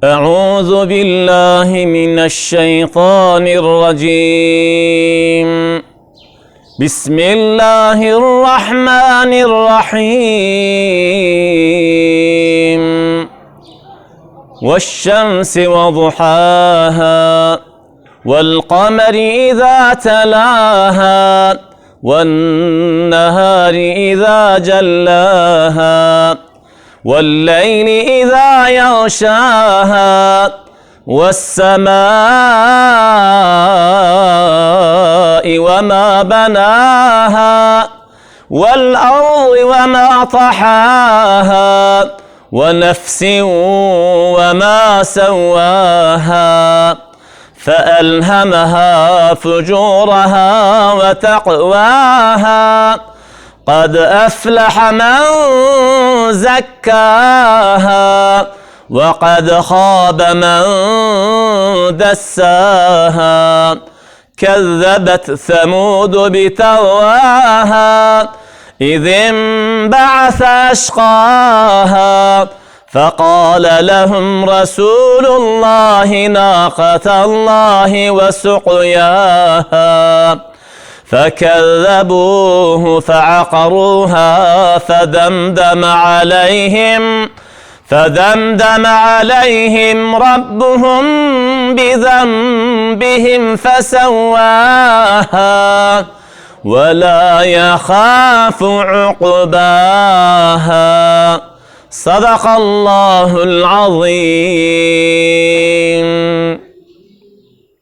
أعوذ بالله من الشيطان الرجيم. بسم الله الرحمن الرحيم. والشمس وضحاها والقمر إذا تلاها والنهار إذا جلاها والليل إذا يغشاها والسماء وما بناها والأرض وما طحاها ونفس وما سواها فألهمها فجورها وتقواها قد أفلح من زكاها وقد خاب من دساها كذبت ثمود بتقواها إذ انبعث أشقاها فقال لهم رسول الله ناقة الله وسقياها فكذبوه فعقروها فدمدم عليهم ربهم بذنبهم فسواها ولا يخاف عقباها. صدق الله العظيم.